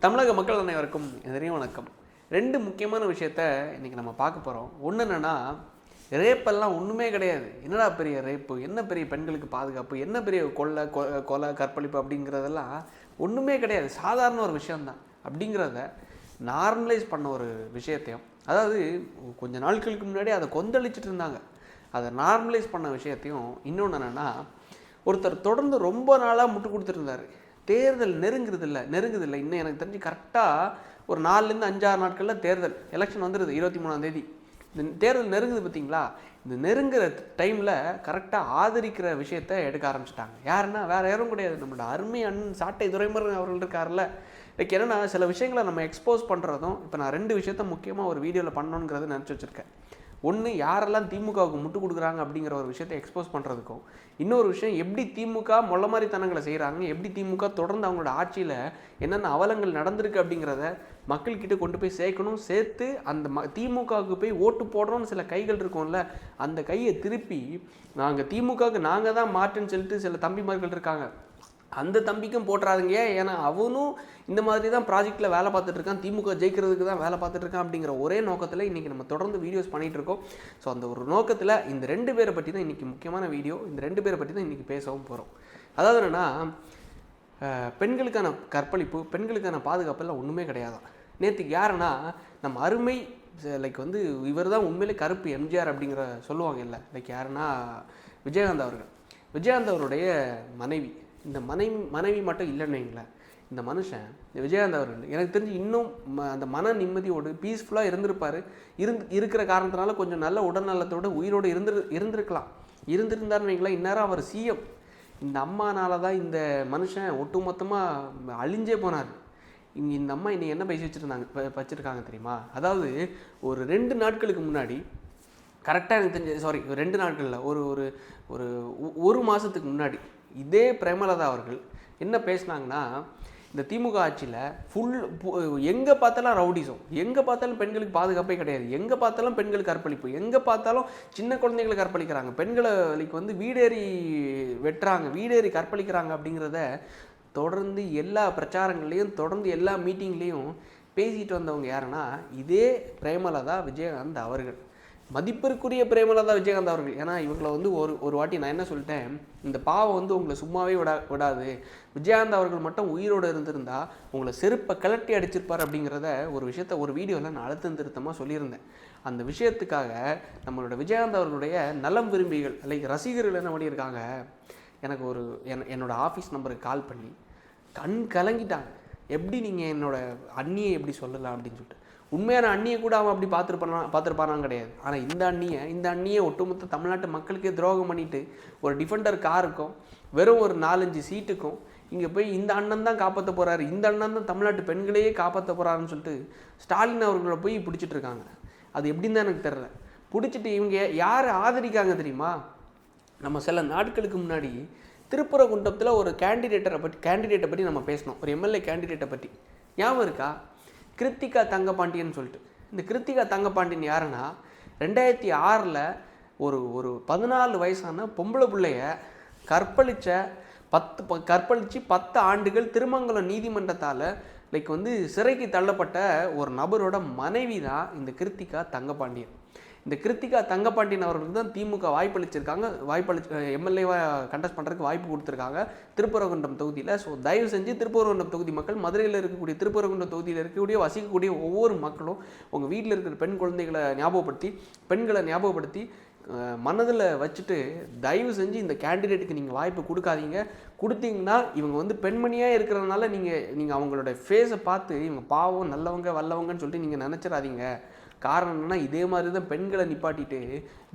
தமிழக மக்கள் அனைவருக்கும் நிறைய வணக்கம். 2 முக்கியமான விஷயத்த இன்றைக்கி நம்ம பார்க்க போகிறோம். ஒன்று என்னென்னா, ரேப்பெல்லாம் ஒன்றுமே கிடையாது. என்னடா பெரிய ரேப்பு, என்ன பெரிய பெண்களுக்கு பாதுகாப்பு, என்ன பெரிய கொலை கற்பழிப்பு அப்படிங்கிறதெல்லாம் ஒன்றுமே கிடையாது. சாதாரண ஒரு விஷயந்தான் அப்படிங்கிறத நார்மலைஸ் பண்ண ஒரு விஷயத்தையும், அதாவது கொஞ்ச நாட்களுக்கு முன்னாடி அதை கொந்தளிச்சிட்டு இருந்தாங்க, அதை நார்மலைஸ் பண்ண விஷயத்தையும். இன்னொன்று என்னென்னா, ஒருத்தர் தொடர்ந்து ரொம்ப நாளாக முட்டு கொடுத்துருந்தார். தேர்தல் நெருங்குதில்லை இன்னும் எனக்கு தெரிஞ்சு கரெக்டாக ஒரு 4லேருந்து 5-6 நாட்களில் தேர்தல் எலெக்ஷன் வந்துடுது. 23ஆம் தேதி இந்த தேர்தல் நெருங்குது. பார்த்தீங்களா, இந்த நெருங்குற டைமில் கரெக்டாக ஆதரிக்கிற விஷயத்தை எடுக்க ஆரம்பிச்சிட்டாங்க. யாருன்னா வேறு யாரும் கிடையாது, நம்மளோட அருமை அண்ணன் சாட்டை துரைமுருகன் அவர்கள் இருக்கார்ல. லைக் என்னென்னா, சில விஷயங்களை நம்ம எக்ஸ்போஸ் பண்ணுறதும், இப்போ நான் 2 விஷயத்த முக்கியமாக ஒரு வீடியோவில் பண்ணணுங்கிறத நினச்சி வச்சுருக்கேன். ஒன்று, யாரெல்லாம் திமுகவுக்கு முட்டு கொடுக்குறாங்க அப்படிங்கிற ஒரு விஷயத்தை எக்ஸ்போஸ் பண்ணுறதுக்கும், இன்னொரு விஷயம் எப்படி திமுக மொள்ள மாதிரி தனங்களை செய்கிறாங்க, எப்படி திமுக தொடர்ந்து அவங்களோட ஆட்சியில் என்னென்ன அவலங்கள் நடந்திருக்கு அப்படிங்கிறத மக்கள்கிட்ட கொண்டு போய் சேர்க்கணும். சேர்த்து அந்த திமுகவுக்கு போய் ஓட்டு போடுறோன்னு சில கைகள் இருக்கும்ல, அந்த கையை திருப்பி நாங்கள் திமுகவுக்கு நாங்கள் தான் மாற்றுன்னு சொல்லிட்டு சில தம்பிமார்கள் இருக்காங்க, அந்த தம்பிக்கும் போட்டுறாதுங்க. ஏன்னா அவனும் இந்த மாதிரி தான் ப்ராஜெக்டில் வேலை பார்த்துட்ருக்கான், திமுக ஜெயிக்கிறதுக்கு தான் வேலை பார்த்துட்ருக்கான் அப்படிங்கிற ஒரே நோக்கத்தில் இன்றைக்கி நம்ம தொடர்ந்து வீடியோஸ் பண்ணிகிட்ருக்கோம். ஸோ அந்த ஒரு நோக்கத்தில் இந்த 2 பேரை பற்றி தான் இன்றைக்கி முக்கியமான வீடியோ. இந்த 2 பேரை பற்றி தான் இன்றைக்கி பேசவும் போகிறோம். அதாவது என்னென்னா, பெண்களுக்கான கற்பழிப்பு, பெண்களுக்கான பாதுகாப்பெல்லாம் ஒன்றுமே கிடையாது. நேற்றுக்கு யாருன்னா, நம்ம அருமை லைக் வந்து இவர் தான் உண்மையிலே கருப்பு எம்ஜிஆர் அப்படிங்கிற சொல்லுவாங்க இல்லை. லைக் யாருன்னா, விஜயகாந்த் அவர்கள். விஜயகாந்த் அவருடைய மனைவி. இந்த மனைவி மட்டும் இல்லைன்னு வைங்களேன், இந்த மனுஷன் இந்த விஜயகாந்த் அவர்கள் எனக்கு தெரிஞ்சு இன்னும் அந்த மன நிம்மதியோடு பீஸ்ஃபுல்லாக இருந்திருப்பார். இருக்கிற காரணத்தினால கொஞ்சம் நல்ல உடல்நலத்தோடு உயிரோடு இருந்திருந்தார்னு வைங்களேன், இந்நேரம் அவர் சிஎம். இந்த அம்மானால தான் இந்த மனுஷன் ஒட்டுமொத்தமாக அழிஞ்சே போனார். இந்த அம்மா இன்னைக்கு என்ன பேசி வச்சுருக்காங்க தெரியுமா? அதாவது ஒரு 2 நாட்களுக்கு முன்னாடி, கரெக்டாக எனக்கு தெரிஞ்ச 2 நாட்களில் ஒரு மாதத்துக்கு முன்னாடி இதே பிரேமலதா அவர்கள் என்ன பேசினாங்கன்னா, இந்த திமுக ஆட்சியில் எங்கே பார்த்தாலும் ரவுடிசம், எங்கே பார்த்தாலும் பெண்களுக்கு பாதுகாப்பே கிடையாது, எங்கே பார்த்தாலும் பெண்களுக்கு கற்பழிப்பு, எங்கே பார்த்தாலும் சின்ன குழந்தைகளை கற்பழிக்கிறாங்க, பெண்களுக்கு வந்து வீடேறி வெட்டுறாங்க, வீடேறி கற்பழிக்கிறாங்க அப்படிங்கிறத தொடர்ந்து எல்லா பிரச்சாரங்கள்லேயும் தொடர்ந்து எல்லா மீட்டிங்லேயும் பேசிட்டு வந்தவங்க யாருன்னா, இதே பிரேமலதா விஜயகாந்த் அவர்கள். மதிப்பிற்குரிய பிரேமலதா விஜயகாந்த் அவர்கள். ஏன்னா இவங்களை வந்து ஒரு வாட்டி நான் என்ன சொல்லிட்டேன், இந்த பாவம் வந்து உங்களை சும்மாவே விடாது, விஜயகாந்த் அவர்கள் மட்டும் உயிரோடு இருந்திருந்தா உங்களை செருப்பை கிளட்டி அடிச்சிருப்பார் அப்படிங்கிறத ஒரு விஷயத்த ஒரு வீடியோவில் நான் அழுத்தம் திருத்தமாக சொல்லியிருந்தேன். அந்த விஷயத்துக்காக நம்மளோட விஜயகாந்த் அவர்களுடைய நலம் விரும்பிகள் லைக் ரசிகர்கள் என்ன பண்ணியிருக்காங்க, எனக்கு என்னோட ஆஃபீஸ் நம்பருக்கு கால் பண்ணி கண் கலங்கிட்டாங்க. எப்படி நீங்கள் என்னோடய அண்ணியை எப்படி சொல்லலாம் அப்படின்னு சொல்லிட்டு. உண்மையான அண்ணியை கூட அவன் அப்படி பார்த்துருப்பானான்னு கிடையாது. ஆனால் இந்த அண்ணியை ஒட்டுமொத்த தமிழ்நாட்டு மக்களுக்கே துரோகம் பண்ணிவிட்டு ஒரு டிஃபெண்டர் காருக்கும் வெறும் ஒரு 4-5 சீட்டுக்கும் இங்கே போய் இந்த அண்ணன் தான் காப்பாற்ற போகிறாரு, இந்த அண்ணன் தான் தமிழ்நாட்டு பெண்களையே காப்பாற்ற போகிறாருன்னு சொல்லிட்டு ஸ்டாலின் அவர்களை போய் பிடிச்சிட்ருக்காங்க. அது எப்படின்னு தான் எனக்கு தெரில. பிடிச்சிட்டு இவங்க யார் ஆதரிக்காங்க தெரியுமா? நம்ம சில நாட்களுக்கு முன்னாடி திருப்பரங்குன்றத்தில் ஒரு கேண்டிடேட்டை பற்றி நம்ம பேசணும், ஒரு எம்எல்ஏ கேண்டிடேட்டை பற்றி. ஞாபகம் இருக்கா? கிருத்திகா தங்கபாண்டியன் சொல்லிட்டு. இந்த கிருத்திகா தங்கபாண்டியன் யாருன்னா, 2006 ஒரு 14 வயசான பொம்பளை பிள்ளைய கற்பழித்து 10 ஆண்டுகள் திருமங்கலம் நீதிமன்றத்தால் லைக் வந்து சிறைக்கு தள்ளப்பட்ட ஒரு நபரோட மனைவி தான் இந்த கிருத்திகா தங்கபாண்டியன். இந்த கிருத்திகா தங்கபாண்டியன் அவர்களுக்கு தான் திமுக எம்எல்ஏவாக கண்டெஸ்ட் பண்ணுறதுக்கு வாய்ப்பு கொடுத்துருக்காங்க திருப்பரங்குன்றம் தொகுதியில். ஸோ தயவு செஞ்சு திருப்பரங்குன்றம் தொகுதி மக்கள், மதுரையில் இருக்கக்கூடிய திருப்பரங்குன்றம் தொகுதியில் வசிக்கக்கூடிய ஒவ்வொரு மக்களும் உங்கள் வீட்டில் இருக்கிற பெண்களை ஞாபகப்படுத்தி மனதில் வச்சுட்டு தயவு செஞ்சு இந்த கேண்டிடேட்டுக்கு நீங்கள் வாய்ப்பு கொடுக்காதீங்க. கொடுத்தீங்கன்னா இவங்க வந்து பெண்மணியாக இருக்கிறதுனால நீங்கள் அவங்களோட ஃபேஸை பார்த்து இவங்க பாவம் நல்லவங்க வல்லவங்கன்னு சொல்லிட்டு நீங்கள் நினச்சிடாதீங்க. காரணம் என்னென்னா, இதே மாதிரி தான் பெண்களை நிப்பாட்டிட்டு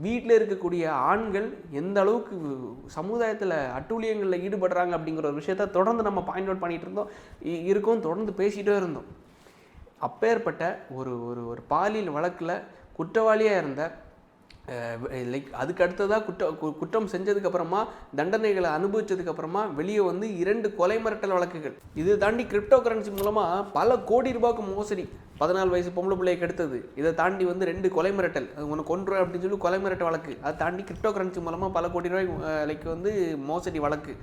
வீட்டில் இருக்கக்கூடிய ஆண்கள் எந்த அளவுக்கு சமுதாயத்தில் அட்டூழியங்களில் ஈடுபடுறாங்க அப்படிங்கிற ஒரு விஷயத்த தொடர்ந்து நம்ம பாயிண்ட் அவுட் பண்ணிகிட்டு தொடர்ந்து பேசிகிட்டே இருந்தோம். அப்பேற்பட்ட ஒரு பாலியல் வழக்கில் குற்றவாளியாக இருந்த லைக் அதுக்கு அடுத்ததாக குற்றம் செஞ்சதுக்கப்புறமா தண்டனைகளை அனுபவித்ததுக்கப்புறமா வெளியே வந்து 2 கொலை மிரட்டல் வழக்குகள், இது தாண்டி கிரிப்டோ கரன்சி மூலமாக பல கோடி ரூபாய்க்கு மோசடி, 14 வயசு பொம்பளை பிள்ளையை கெடுத்தது, இதை தாண்டி வந்து 2 கொலை மிரட்டல், உன்னை கொன்று அப்படின்னு சொல்லி கொலை மிரட்டல் வழக்கு, அதை தாண்டி கிரிப்டோ கரன்சி மூலமாக பல கோடி ரூபாய் லைக் வந்து மோசடி வழக்கு,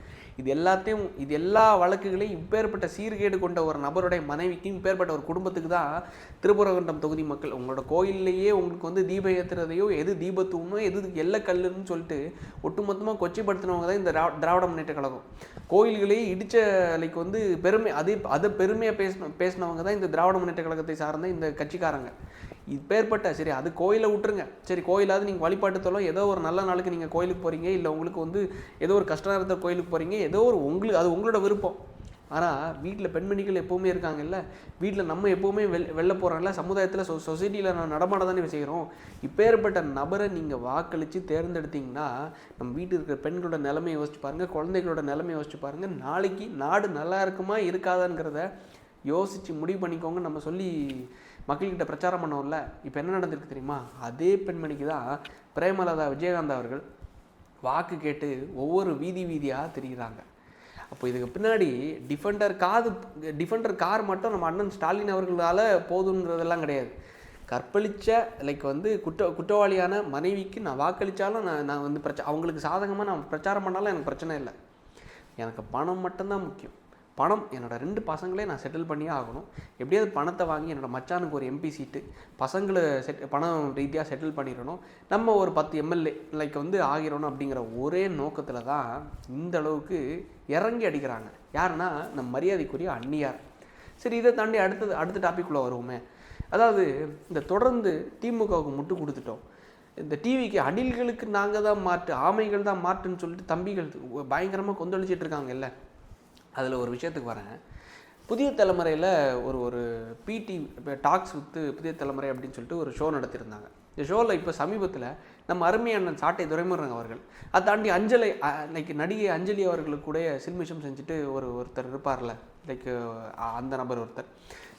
இது எல்லா வழக்குகளையும் இப்பேற்பட்ட சீர்கேடு கொண்ட ஒரு நபருடைய மனைவிக்கு, இப்பேற்பட்ட ஒரு குடும்பத்துக்கு தான் திருப்பரங்குன்றம் தொகுதி மக்கள் உங்களோட கோயில்லையே உங்களுக்கு வந்து தீபம் ஏற்றுறதையோ எது தீபத்தூணோ எது எல்லக்கல்லுன்னு சொல்லிட்டு ஒட்டுமொத்தமாக கொச்சைப்படுத்தினவங்க தான் இந்த திராவிட முன்னேற்ற கழகம். கோயில்களையே இடித்த லைக் வந்து பெருமை அதை பெருமையாக பேசினவங்க தான் இந்த திராவிட முன்னேற்ற கழகத்தை சார்ந்த இந்த கட்சிக்காரங்க. இப்பேற்பட்ட சரி அது கோயிலை விட்டுருங்க, சரி கோயிலாவது நீங்கள் வழிபாட்டு தலம் ஏதோ ஒரு நல்ல நாளுக்கு நீங்கள் கோயிலுக்கு போகிறீங்க, இல்லை உங்களுக்கு வந்து ஏதோ ஒரு கஷ்ட நேரத்தில் கோயிலுக்கு போகிறீங்க, ஏதோ ஒரு உங்களுக்கு அது உங்களோட விருப்பம். ஆனால் வீட்டில் பெண்மணிகள் எப்போவுமே இருக்காங்கல்ல, வீட்டில் நம்ம எப்போவுமே வெளில போகிறாங்கல்ல, சமுதாயத்தில் சொசைட்டியில் நடமாட தானே செய்கிறோம். இப்பேற்பட்ட நபரை நீங்கள் வாக்களித்து தேர்ந்தெடுத்தீங்கன்னா நம்ம வீட்டில் இருக்கிற பெண்களோட நிலைமையை யோசிச்சு பாருங்கள், குழந்தைகளோட நிலைமையை யோசிச்சு பாருங்கள், நாளைக்கு நாடு நல்லா இருக்குமா இருக்காதாங்கிறத யோசித்து முடிவு பண்ணிக்கோங்க நம்ம சொல்லி மக்கள்கிட்ட பிரச்சாரம் பண்ணோம்ல. இப்போ என்ன நடந்திருக்கு தெரியுமா? அதே பெண்மணிக்கு தான் பிரேமலதா விஜயகாந்த் அவர்கள் வாக்கு கேட்டு ஒவ்வொரு வீதியாக திரிகிறாங்க. அப்போ இதுக்கு பின்னாடி டிஃபெண்டர் கார் மட்டும் நம்ம அண்ணன் ஸ்டாலின் அவர்களால் போதுங்கிறதெல்லாம் கிடையாது. கற்பழித்த லைக் வந்து குற்றவாளியான மனைவிக்கு நான் வாக்களித்தாலும் நான் வந்து அவங்களுக்கு சாதகமாக நான் பிரச்சாரம் பண்ணாலும் எனக்கு பிரச்சனை இல்லை. எனக்கு பணம் மட்டும்தான் முக்கியம். பணம் என்னோடய 2 பசங்களே நான் செட்டில் பண்ணியே ஆகணும். எப்படியாவது பணத்தை வாங்கி என்னோடய மச்சானுக்கு ஒரு எம்பி சீட்டு, பசங்களை பணம் ரீதியாக செட்டில் பண்ணிடணும், நம்ம ஒரு 10 எம்எல்ஏ லைக் வந்து ஆகிடணும் அப்படிங்கிற ஒரே நோக்கத்தில் தான் இந்த அளவுக்கு இறங்கி அடிக்கிறாங்க. யாருன்னா நம்ம மரியாதைக்குரிய அந்நியார். சரி, இதை தாண்டி அடுத்த டாபிக்குள்ளே வருவோமே. அதாவது இந்த தொடர்ந்து திமுகவுக்கு முட்டு கொடுத்துட்டோம், இந்த டிவிக்கு அணில்களுக்கு நாங்கள் தான் மாட்டு, ஆமைகள் தான் மாட்டுன்னு சொல்லிட்டு தம்பிகள் பயங்கரமாக கொந்தளிச்சிட்டு இருக்காங்கல்ல. அதில் ஒரு விஷயத்துக்கு வரேன். புதிய தலைமுறையில் ஒரு பிடி டாக்ஸ் வித்து புதிய தலைமுறை அப்படின்னு சொல்லிட்டு ஒரு ஷோ நடத்தியிருந்தாங்க. இந்த ஷோவில் இப்போ சமீபத்தில் நம்ம அருமையான சாட்டை துரைமுருகன் அவர்கள், அதை தாண்டி லைக் நடிகை அஞ்சலி அவர்களுக்கு கூட சில்மிஷம் செஞ்சுட்டு ஒருத்தர் இருப்பார்ல, லைக் அந்த நபர் ஒருத்தர்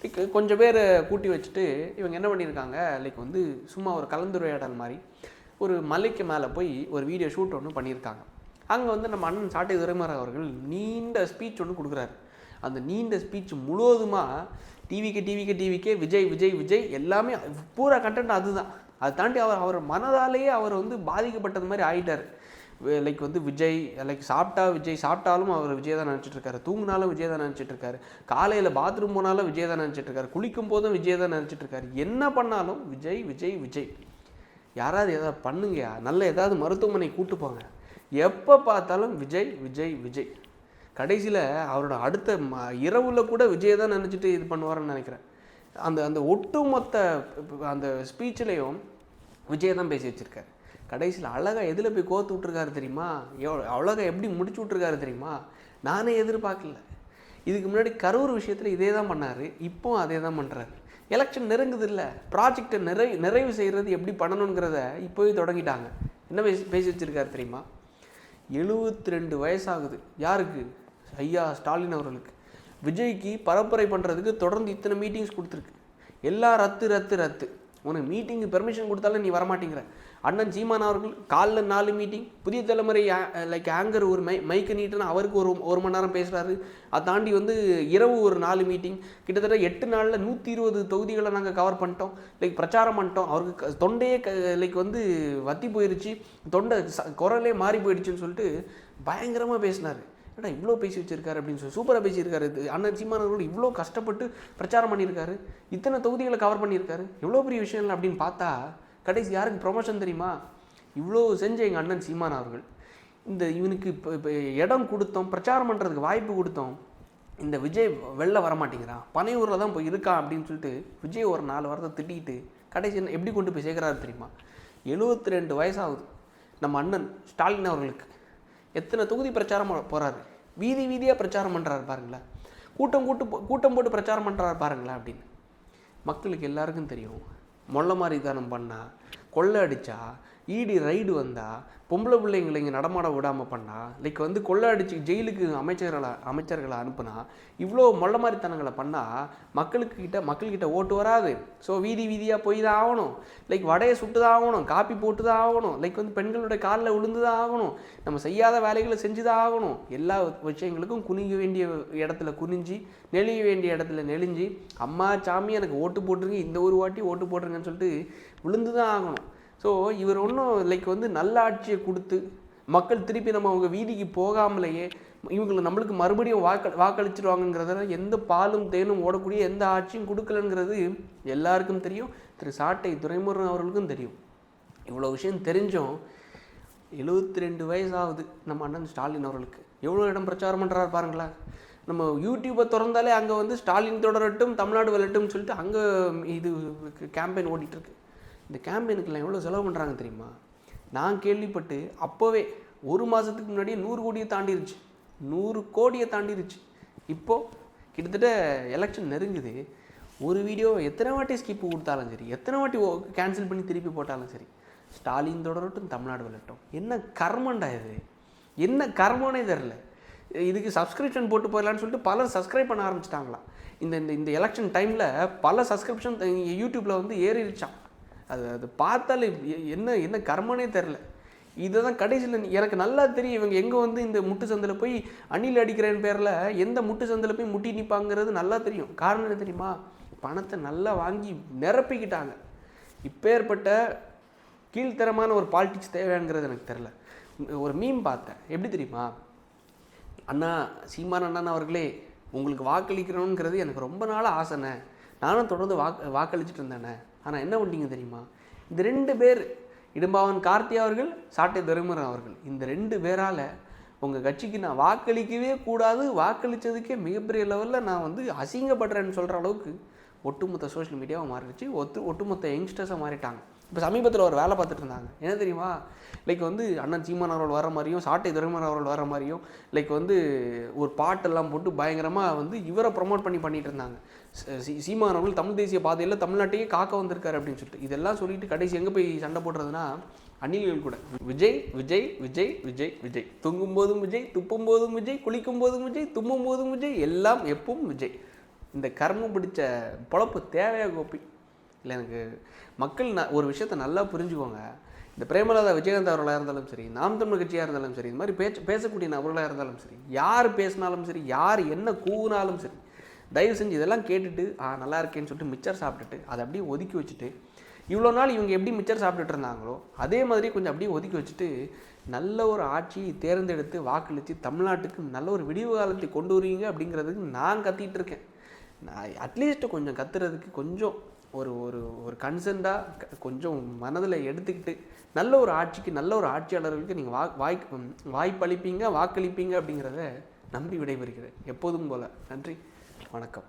லைக் கொஞ்சம் பேர் கூட்டி வச்சுட்டு இவங்க என்ன பண்ணியிருக்காங்க, லைக் வந்து சும்மா ஒரு கலந்துரையாடல் மாதிரி ஒரு மலைக்கு மேலே போய் ஒரு வீடியோ ஷூட் ஒன்று பண்ணியிருக்காங்க. அங்கே வந்து நம்ம அண்ணன் சாட்டை துரைமுருகன் அவர்கள் நீண்ட ஸ்பீச் ஒன்று கொடுக்குறாரு. அந்த நீண்ட ஸ்பீச் முழுவதுமாக டிவிக்கே விஜய் எல்லாமே பூரா கண்டென்ட் அதுதான். அதை தாண்டி அவர் மனதாலேயே அவர் வந்து பாதிக்கப்பட்டது மாதிரி ஆகிட்டார். லைக் வந்து விஜய் லைக் சாப்பிட்டாலும் அவர் விஜய் தான் நினச்சிட்ருக்காரு, தூங்கினாலும் விஜய் தான் நினச்சிட்ருக்காரு, காலையில் பாத்ரூம் போனாலும் விஜய் தான் நினச்சிட்ருக்காரு, குளிக்கும் போதும் விஜய் தான் நினச்சிட்ருக்காரு, என்ன பண்ணாலும் விஜய். யாராவது எதாவது பண்ணுங்க, நல்ல ஏதாவது மருத்துவமனை கூட்டு போங்க, எப்போ பார்த்தாலும் விஜய். கடைசியில் அவரோட அடுத்த இரவில் கூட விஜய் தான் நினச்சிட்டு இது பண்ணுவார்னு நினைக்கிறேன். அந்த ஒட்டுமொத்த அந்த ஸ்பீச்சிலையும் விஜய் தான் பேசி வச்சுருக்காரு. கடைசியில் அழகாக எதில் போய் கோர்த்து விட்ருக்காரு தெரியுமா, அழகாக எப்படி முடிச்சு விட்ருக்காரு தெரியுமா, நானே எதிர்பார்க்கல. இதுக்கு முன்னாடி கரூர் விஷயத்தில் இதே தான் பண்ணார், இப்போ அதே தான் பண்ணுறாரு. எலெக்ஷன் நெருங்குது இல்லை, ப்ராஜெக்டை நிறைவு செய்கிறது எப்படி பண்ணணுங்கிறத இப்போவே தொடங்கிட்டாங்க. என்ன பேசி வச்சுருக்காரு தெரியுமா, 72 வயசாகுது. யாருக்கு? ஐயா ஸ்டாலின் அவர்களுக்கு. விஜய்க்கு பரப்புரை பண்ணுறதுக்கு தொடர்ந்து இத்தனை மீட்டிங்ஸ் கொடுத்துருக்கு, எல்லாம் ரத்து. உனக்கு மீட்டிங்கு பெர்மிஷன் கொடுத்தாலும் நீ வரமாட்டேங்கிற. அண்ணன் சீமான் அவர்கள் காலைல 4 மீட்டிங், புதிய தலைமுறை லைக் ஆங்கர் ஒரு மைக்கு நீட்டுன்னு அவருக்கு ஒரு மணி நேரம் பேசுகிறாரு. அதை தாண்டி வந்து இரவு ஒரு 4 மீட்டிங், கிட்டத்தட்ட 8 நாளில் 120 தொகுதிகளை நாங்கள் கவர் பண்ணிட்டோம், லைக் பிரச்சாரம் பண்ணிட்டோம். அவருக்கு தொண்டையே லைக் வந்து வத்தி போயிடுச்சு, தொண்டை குரலே மாறி போயிடுச்சுன்னு சொல்லிட்டு பயங்கரமாக பேசினார். ஏன்னா இவ்வளோ பேசி வச்சுருக்காரு அப்படின்னு சொல்லி சூப்பராக பேசியிருக்காரு. அண்ணன் சீமான் அவர்கள் இவ்வளோ கஷ்டப்பட்டு பிரச்சாரம் பண்ணியிருக்காரு, இத்தனை தொகுதிகளை கவர் பண்ணியிருக்காரு, எவ்வளோ பெரிய விஷயம் இல்லை அப்படின்னு பார்த்தா கடைசி யாருக்கு ப்ரொமோஷன் தெரியுமா? இவ்வளோ செஞ்ச எங்கள் அண்ணன் சீமான் அவர்கள் இவனுக்கு இப்போ இடம் கொடுத்தோம், பிரச்சாரம் பண்ணுறதுக்கு வாய்ப்பு கொடுத்தோம், இந்த விஜய் வெளில வரமாட்டேங்கிறான், பனையூரில் தான் போய் இருக்கான் அப்படின்னு சொல்லிட்டு விஜய் ஒரு 4 வாரத்தை திட்டிக்கிட்டு கடைசி எப்படி கொண்டு போய் சேர்க்குறாரு தெரியுமா? 72 வயசாகுது நம்ம அண்ணன் ஸ்டாலின் அவர்களுக்கு. எத்தனை தொகுதி பிரச்சாரம் போகிறாரு, வீதியாக பிரச்சாரம் பண்ணுறாரு பாருங்களேன், கூட்டம் போட்டு பிரச்சாரம் பண்ணுறாரு பாருங்களேன் அப்படின்னு. மக்களுக்கு எல்லாருக்கும் தெரியும், மொள்ள மாதிரி தானம் பண்ணால், கொள்ளை அடித்தா, ஈடி ரைடு வந்தால், பொம்பளை பிள்ளைங்களை இங்கே நடமாட விடாமல் பண்ணால், லைக் வந்து கொள்ளை அடித்து ஜெயிலுக்கு அமைச்சர்களை அனுப்புனா, இவ்வளோ மொள்ள மாதிரித்தனங்களை பண்ணால் மக்கள்கிட்ட ஓட்டு வராது. ஸோ வீதியாக போய் தான் ஆகணும், லைக் வடையை சுட்டு தான் ஆகணும், காப்பி போட்டு தான் ஆகணும், லைக் வந்து பெண்களுடைய காலில் விழுந்து தான் ஆகணும், நம்ம செய்யாத வேலைகளை செஞ்சு தான் ஆகணும். எல்லா விஷயங்களுக்கும் குனிய வேண்டிய இடத்துல குனிஞ்சு, நெளிய வேண்டிய இடத்துல நெளிஞ்சு, அம்மா சாமி எனக்கு ஓட்டு போட்டுருங்க, இந்த ஒரு வாட்டி ஓட்டு போட்டுருங்கன்னு சொல்லிட்டு விழுந்து தான் ஆகணும். ஸோ இவர் ஒன்றும் லைக் வந்து நல்ல ஆட்சியை கொடுத்து மக்கள் திருப்பி நம்ம அவங்க வீதிக்கு போகாமலேயே இவங்களை நம்மளுக்கு மறுபடியும் வாக்களிச்சிருவாங்கங்கிறத எந்த பாலும் தேனும் ஓடக்கூடிய எந்த ஆட்சியும் கொடுக்கலங்கிறது எல்லாருக்கும் தெரியும். திரு சாட்டை துரைமுருகன் அவர்களுக்கும் தெரியும். இவ்வளோ விஷயம் தெரிஞ்சும் 72 வயசாகுது நம்ம அண்ணன் ஸ்டாலின் அவர்களுக்கு. எவ்வளோ இடம் பிரச்சாரம் பண்ணுறாரு பாருங்களேன். நம்ம யூடியூப்பை திறந்தாலே அங்கே வந்து ஸ்டாலின் தொடரட்டும், தமிழ்நாடு வெல்லட்டும்னு சொல்லிட்டு அங்கே இது கேம்பெயின் ஓடிட்டுருக்கு. இந்த கேம்பெயினுக்கெல்லாம் எவ்வளோ செலவு பண்ணுறாங்க தெரியுமா? நான் கேள்விப்பட்டு அப்போவே 1 மாதத்துக்கு முன்னாடியே 100 கோடியை தாண்டிருச்சு. 100 கோடியை தாண்டிருச்சு. இப்போது கிட்டத்தட்ட எலெக்ஷன் நெருங்குது. ஒரு வீடியோ எத்தனை வாட்டி ஸ்கிப்பு கொடுத்தாலும் சரி, எத்தனை வாட்டி கேன்சல் பண்ணி திருப்பி போட்டாலும் சரி, ஸ்டாலின் தொடரட்டும், தமிழ்நாடு வெல்லட்டும். என்ன கர்மண்டா இது? என்ன கர்மனே தெரில. இதுக்கு சப்ஸ்கிரிப்ஷன் போட்டு போயிடலான்னு சொல்லிட்டு பலர் சப்ஸ்கிரைப் பண்ண ஆரம்பிச்சிட்டாங்களாம். இந்த எலெக்ஷன் டைமில் பல சப்ஸ்கிரிப்ஷன் யூடியூப்பில் வந்து ஏறிடுச்சான். அது பார்த்தாலே என்ன கர்மனே தெரில. இதை தான் கடைசியில் எனக்கு நல்லா தெரியும் இவங்க எங்கே வந்து இந்த முட்டு சந்தில் போய் அணில் அடிக்கிறேன்னு பேரில் எந்த முட்டு சந்தில் போய் முட்டி நிற்பாங்கிறது நல்லா தெரியும். காரணம் என்ன தெரியுமா? பணத்தை நல்லா வாங்கி நிரப்பிக்கிட்டாங்க. இப்பேற்பட்ட கீழ்த்தரமான ஒரு பாலிடிக்ஸ் தேவைங்கிறது எனக்கு தெரில. ஒரு மீம் பார்த்தேன். எப்படி தெரியுமா? அண்ணா சீமான் அண்ணன் அவர்களே, உங்களுக்கு வாக்களிக்கணுங்கிறது எனக்கு ரொம்ப நாள் ஆசைண்ணே, நானும் தொடர்ந்து வாக்களிச்சுட்டு இருந்தேண்ணே. ஆனால் என்ன பண்ணிங்க தெரியுமா? இந்த 2 பேர், இடும்பாவன் கார்த்தி அவர்கள், சாட்டை துரைமுருகன் அவர்கள், இந்த 2 பேரால் உங்கள் கட்சிக்கு நான் வாக்களிக்கவே கூடாது, வாக்களித்ததுக்கே மிகப்பெரிய லெவலில் நான் வந்து அசிங்கப்படுறேன்னு சொல்கிற அளவுக்கு ஒட்டுமொத்த சோஷியல் மீடியாவை மாறிடுச்சு. ஒட்டுமொத்த யங்ஸ்டர்ஸாக மாறிட்டாங்க. இப்போ சமீபத்தில் ஒரு வேலை பார்த்துட்டு இருந்தாங்க. என்ன தெரியுமா? லைக் வந்து அண்ணன் சீமான் அவர்கள் வர மாதிரியும், சாட்டை துரைமுருகன் அவர்கள் வர மாதிரியும், லைக் வந்து ஒரு பாட்டெல்லாம் போட்டு பயங்கரமாக வந்து இவரை ப்ரொமோட் பண்ணிட்டு இருந்தாங்க. சீமான் அவர்கள் தமிழ் தேசிய பாதையில் தமிழ்நாட்டையே காக்க வந்திருக்காரு அப்படின்னு சொல்லிட்டு. இதெல்லாம் சொல்லிட்டு கடைசி எங்கே போய் சண்டை போடுறதுன்னா அணில்கள் கூட. விஜய் விஜய் விஜய் விஜய் விஜய், தூங்கும் போதும் விஜய், துப்பும் போதும் விஜய், குளிக்கும் போதும் விஜய், தும்மும் போதும் விஜய், எல்லாம் எப்பவும் விஜய். இந்த கர்மம் பிடிச்ச பொழப்பு தேவையா கோபி? இல்லை, எனக்கு மக்கள் ஒரு விஷயத்தை நல்லா புரிஞ்சுக்கோங்க. இந்த பிரேமலதா விஜயகாந்த் அவர்களாக இருந்தாலும் சரி, நாம் தமிழ் கட்சியாக இருந்தாலும் சரி, இந்த மாதிரி பேசக்கூடிய நபர்களாக இருந்தாலும் சரி, யார் பேசினாலும் சரி, யார் என்ன கூவினாலும் சரி, தயவு செஞ்சு இதெல்லாம் கேட்டுட்டு நல்லா இருக்கேன்னு சொல்லிட்டு மிச்சர் சாப்பிட்டுட்டு அதை அப்படியே ஒதுக்கி வச்சுட்டு, இவ்வளோ நாள் இவங்க எப்படி மிச்சர் சாப்பிட்டுட்டு இருந்தாங்களோ அதே மாதிரி கொஞ்சம் அப்படியே ஒதுக்கி வச்சுட்டு நல்ல ஒரு ஆட்சியை தேர்ந்தெடுத்து வாக்களித்து தமிழ்நாட்டுக்கு நல்ல ஒரு விடிவு காலத்தை கொண்டு வருவீங்க அப்படிங்கிறதுக்கு நான் கத்திகிட்டு இருக்கேன். நான் அட்லீஸ்ட்டு கொஞ்சம் கத்துறதுக்கு கொஞ்சம் ஒரு ஒரு ஒரு கன்சென்ட்டாக கொஞ்சம் மனதில் எடுத்துக்கிட்டு நல்ல ஒரு ஆட்சிக்கு, நல்ல ஒரு ஆட்சியாளர்களுக்கு நீங்கள் வாய்ப்பளிப்பீங்க, வாக்களிப்பீங்க அப்படிங்கிறத நம்பி விடைபெறுகிறேன். எப்போதும் போல் நன்றி, வணக்கம்.